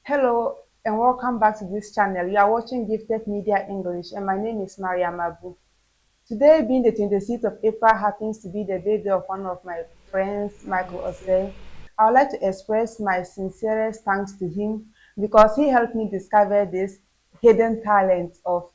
Hello and welcome back to this channel. You are watching Gifted Media English and my name is Maria Mabu. Today being the 26th of April happens to be the birthday of one of my friends, Michael Osei. I would like to express my sincerest thanks to him because he helped me discover this hidden talent of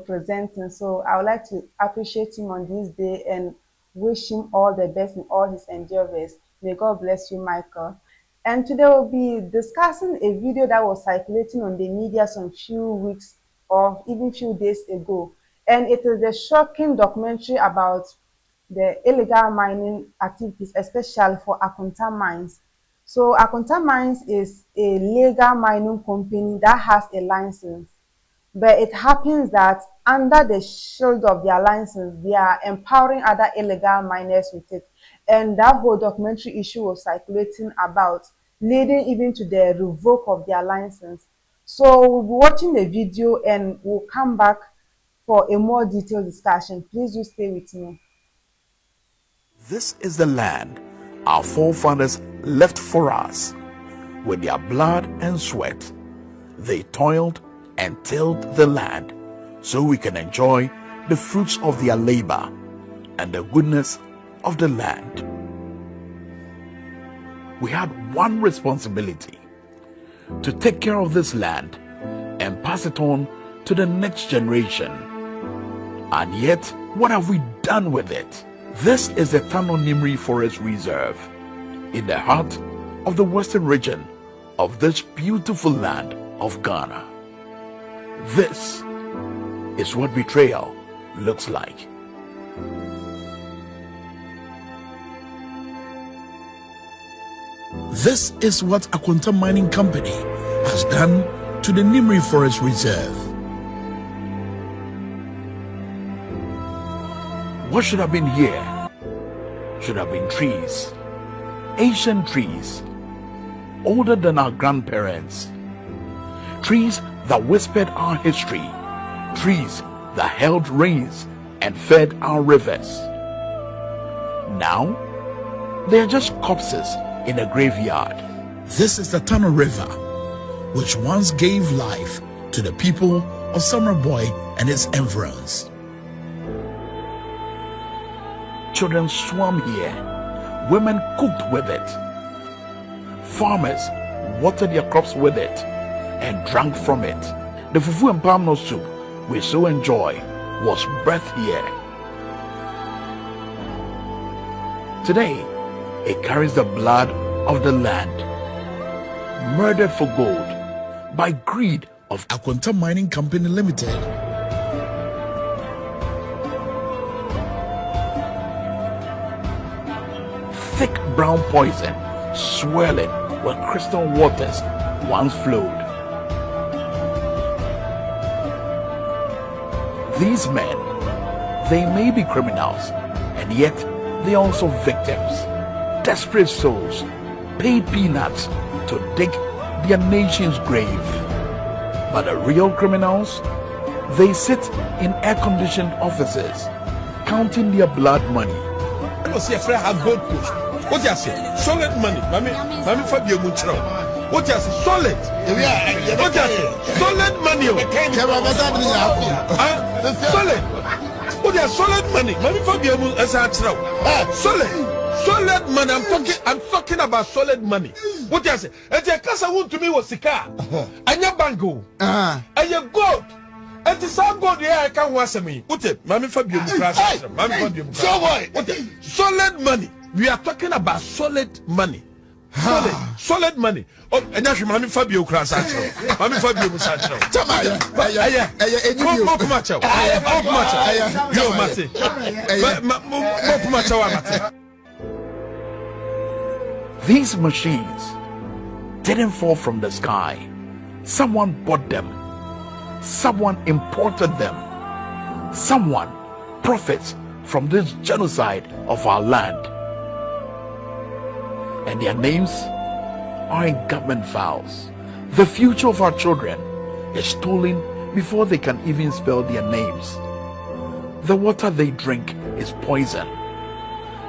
presenting. So I would like to appreciate him on this day and wish him all the best in all his endeavors. May God bless you, Michael. And today we'll be discussing a video that was circulating on the media some few weeks or even few days ago. And it is a shocking documentary about the illegal mining activities, especially for Akunta Mines. So Akunta Mines is a legal mining company that has a license. But it happens that under the shield of their license, they are empowering other illegal miners with it. And that whole documentary issue was circulating about, leading even to the revoke of their license. So we'll be watching the video and we'll come back for a more detailed discussion. Please do stay with me. This is the land our forefathers left for us. With their blood and sweat, they toiled and tilled the land so we can enjoy the fruits of their labor and the goodness of the land. We had one responsibility: to take care of this land and pass it on to the next generation. And yet, what have we done with it? This is the Tano Nimri Forest Reserve in the heart of the western region of this beautiful land of Ghana. This is what betrayal looks like. This is what Akunta Mining Company has done to the Nimri Forest Reserve. What should have been here should have been trees, ancient trees, older than our grandparents, trees that whispered our history, trees that held rains and fed our rivers. Now, they are just corpses in a graveyard. This is the Tano River, which once gave life to the people of Summerboy and its environs. Children swam here, women cooked with it, farmers watered their crops with it and drank from it. The fufu and palm nut soup we so enjoy was birthed here. Today, it carries the blood of the land, murdered for gold by greed of Akunta Mining Company Limited. Thick brown poison swirling where crystal waters once flowed. These men, they may be criminals, and yet they are also victims. Desperate souls paid peanuts to dig their nation's grave. But the real criminals, they sit in air-conditioned offices, counting their blood money. What you say? Solid money. Mami Fabio Munchro. What you say? Solid. What you say? Solid money. Solid. What you say? Solid money. Mami Fabio Munchro. Solid. Solid money. I'm talking about solid money. What you say? And your casa want to me was Sika. And your bango. And your gold. And the same gold here I can't watch me. What it? Mami Fabio Munchro. Mami Fabio Munchro. What it? Solid money. We are talking about solid money. Solid money. Oh, and that's Mami Fabio Crasacho. Mami Fabio Musacho. These machines didn't fall from the sky. Someone bought them. Someone imported them. Someone profits from this genocide of our land. And their names are in government files. The future of our children is stolen before they can even spell their names. The water they drink is poison.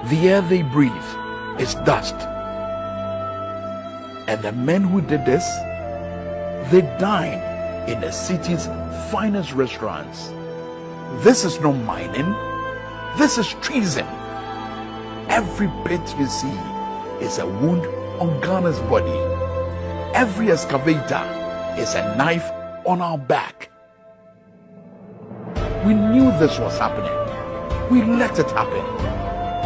The air they breathe is dust. And the men who did this They dine in the city's finest restaurants. This is not mining. This is treason. Every bit you see is a wound on Ghana's body. Every excavator is a knife on our back. We knew this was happening. We let it happen.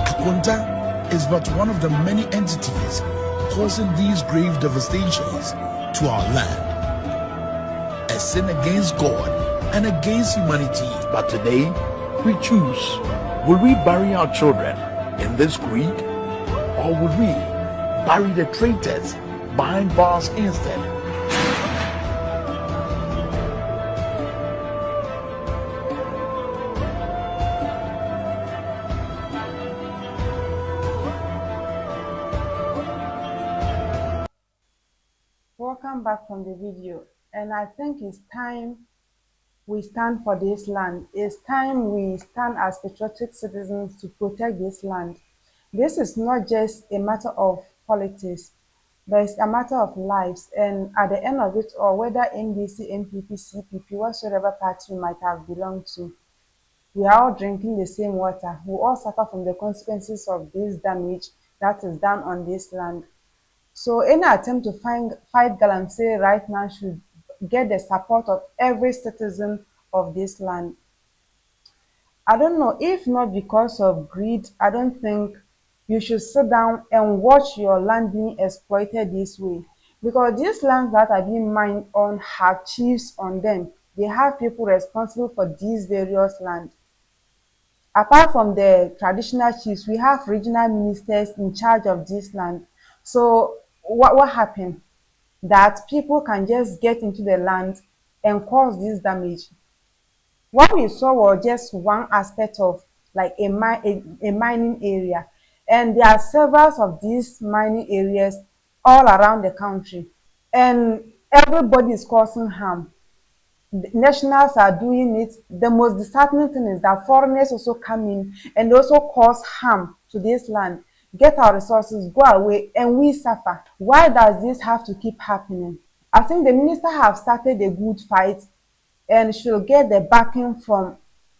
Akonta is but one of the many entities causing these grave devastations to our land. A sin against God and against humanity. But today, we choose. Will we bury our children in this greed? Or will we bury the traitors behind bars instead? Welcome back from the video, and I think it's time we stand for this land. It's time we stand as patriotic citizens to protect this land. This is not just a matter of politics, but it's a matter of lives. And at the end of it all, whether NDC, NPP, CPP, whatsoever party you might have belonged to, we are all drinking the same water. We all suffer from the consequences of this damage that is done on this land. So any attempt to fight Galamsey right now should get the support of every citizen of this land. I don't know, if not because of greed, I don't think you should sit down and watch your land being exploited this way. Because these lands that are being mined on have chiefs on them. They have people responsible for these various lands. Apart from the traditional chiefs, we have regional ministers in charge of this land. So what happened? That people can just get into the land and cause this damage. What we saw was just one aspect of like a mining area, and there are several of these mining areas all around the country, and everybody is causing harm. The nationals are doing it. The most disheartening thing is that foreigners also come in and also cause harm to this land, get our resources, go away, and we suffer. Why does this have to keep happening? I think the minister have started a good fight and should get the backing from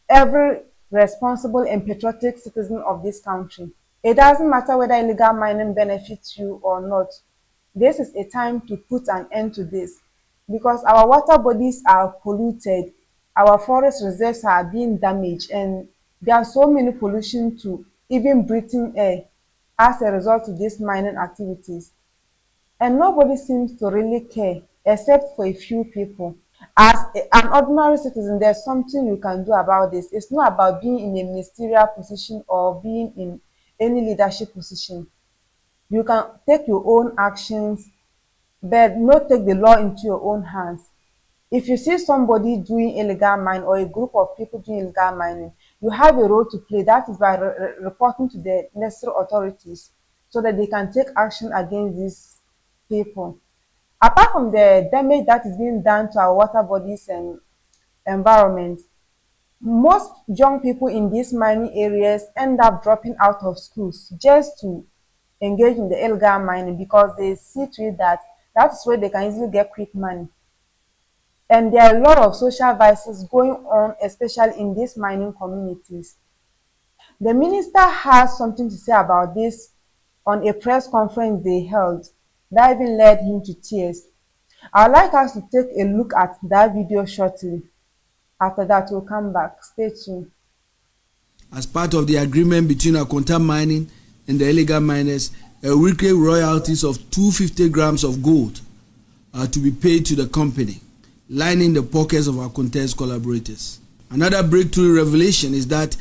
every responsible and patriotic citizen of this country. It doesn't matter whether illegal mining benefits you or not. This is a time to put an end to this, because our water bodies are polluted, our forest reserves are being damaged, and there are so many pollution to even breathing air as a result of these mining activities. And nobody seems to really care except for a few people. As an ordinary citizen, there's something you can do about this. It's not about being in a ministerial position or being in any leadership position. You can take your own actions, but not take the law into your own hands. If you see somebody doing illegal mining or a group of people doing illegal mining, you have a role to play. That is by reporting to the necessary authorities so that they can take action against these people. Apart from the damage that is being done to our water bodies and environment, most young people in these mining areas end up dropping out of schools just to engage in the illegal mining, because they see to it that that's where they can easily get quick money. And there are a lot of social vices going on, especially in these mining communities. The minister has something to say about this on a press conference they held that even led him to tears. I'd like us to take a look at that video shortly. After that, we'll come back. Stay tuned. As part of the agreement between Akonta Mining and the illegal miners, a weekly royalties of 250 grams of gold are to be paid to the company, lining the pockets of Akonta's collaborators. Another breakthrough revelation is that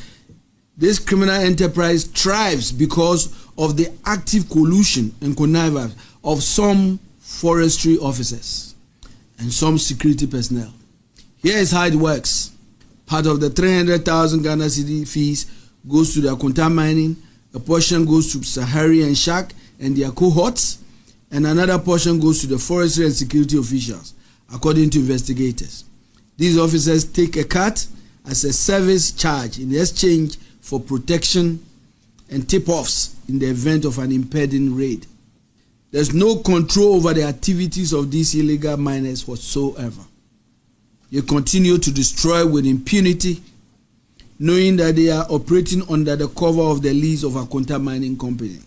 this criminal enterprise thrives because of the active collusion and connivance of some forestry officers and some security personnel. Here is how it works. Part of the 300,000 Ghana cedi fees goes to the Akonta Mining, a portion goes to Sahari and Shak and their cohorts, and another portion goes to the forestry and security officials, according to investigators. These officers take a cut as a service charge in exchange for protection and tip-offs in the event of an impending raid. There's no control over the activities of these illegal miners whatsoever. They continue to destroy with impunity, knowing that they are operating under the cover of the lease of Akonta Mining Company.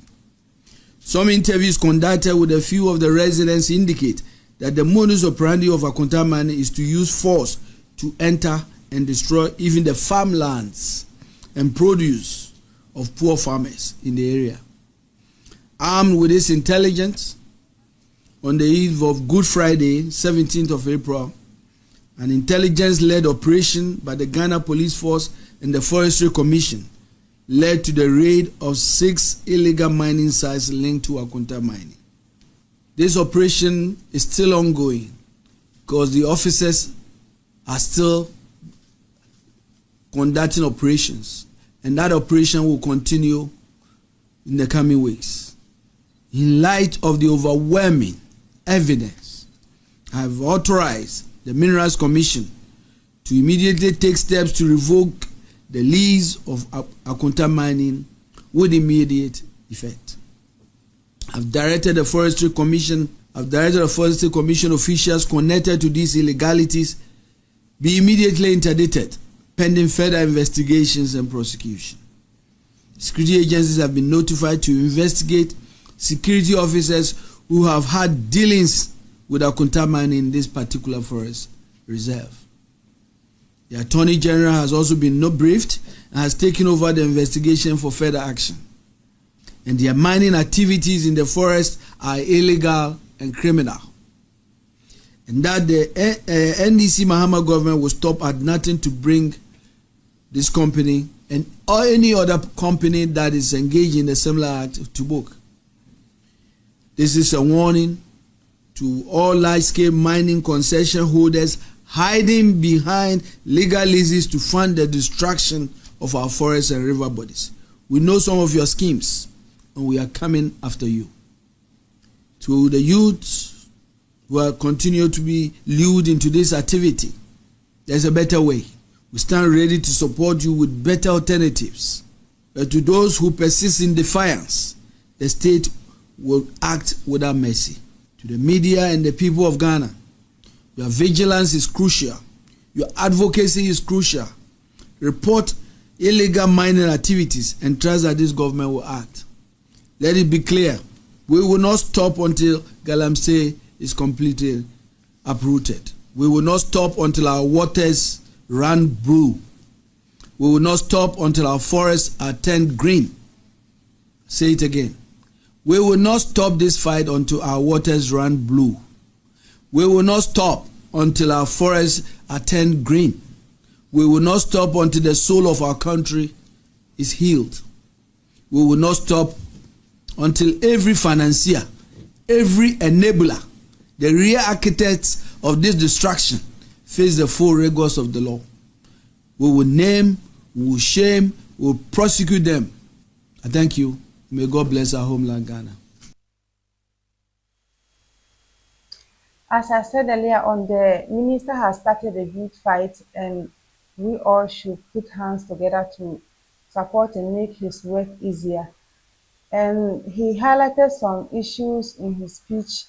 Some interviews conducted with a few of the residents indicate that the modus operandi of Akonta Mining is to use force to enter and destroy even the farmlands and produce of poor farmers in the area. Armed with this intelligence, on the eve of Good Friday, 17th of April, an intelligence-led operation by the Ghana Police Force and the Forestry Commission led to the raid of 6 illegal mining sites linked to Akonta Mining. This operation is still ongoing because the officers are still conducting operations, and that operation will continue in the coming weeks. In light of the overwhelming evidence, I have authorized the Minerals Commission to immediately take steps to revoke the lease of Akonta Mining with immediate effect. I've directed the Forestry Commission officials connected to these illegalities be immediately interdicted pending further investigations and prosecution. Security agencies have been notified to investigate security officers who have had dealings with Akonta Mining in this particular forest reserve. The Attorney General has also been briefed and has taken over the investigation for further action. And their mining activities in the forest are illegal and criminal. And that the NDC Mahama government will stop at nothing to bring this company and or any other company that is engaged in a similar act to book. This is a warning to all large-scale mining concession holders hiding behind legal leases to fund the destruction of our forests and river bodies. We know some of your schemes, and we are coming after you. To the youths who are continue to be lured into this activity, there's a better way. We stand ready to support you with better alternatives. But to those who persist in defiance, the state will act without mercy. To the media and the people of Ghana, your vigilance is crucial. Your advocacy is crucial. Report illegal mining activities and trust that this government will act. Let it be clear, we will not stop until Galamsey is completely uprooted. We will not stop until our waters run blue. We will not stop until our forests are turned green. Say it again. We will not stop this fight until our waters run blue. We will not stop until our forests are turned green. We will not stop until the soul of our country is healed. We will not stop until every financier, every enabler, the real architects of this destruction face the full rigors of the law. We will name, we will shame, we will prosecute them. I thank you. May God bless our homeland, Ghana. As I said earlier on, the minister has started a good fight, and we all should put hands together to support and make his work easier. And he highlighted some issues in his speech,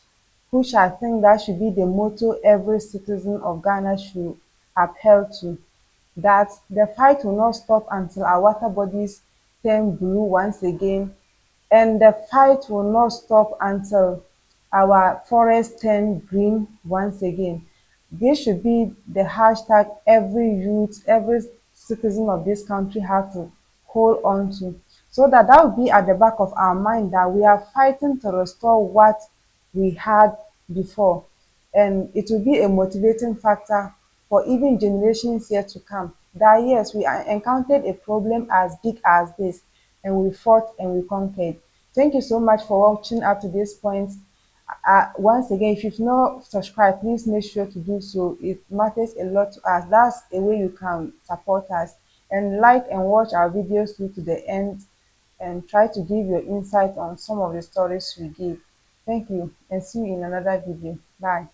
which I think that should be the motto every citizen of Ghana should uphold to, that the fight will not stop until our water bodies turn blue once again, and the fight will not stop until our forests turn green once again. This should be the hashtag every youth, every citizen of this country have to hold on to, so that will be at the back of our mind that we are fighting to restore what we had before. And it will be a motivating factor for even generations yet to come, that yes, we encountered a problem as big as this, and we fought and we conquered. Thank you so much for watching up to this point. Once again, if you've not subscribed, please make sure to do so. It matters a lot to us. That's a way you can support us. And like and watch our videos through to the end, and try to give your insight on some of the stories we give. Thank you, and see you in another video. Bye.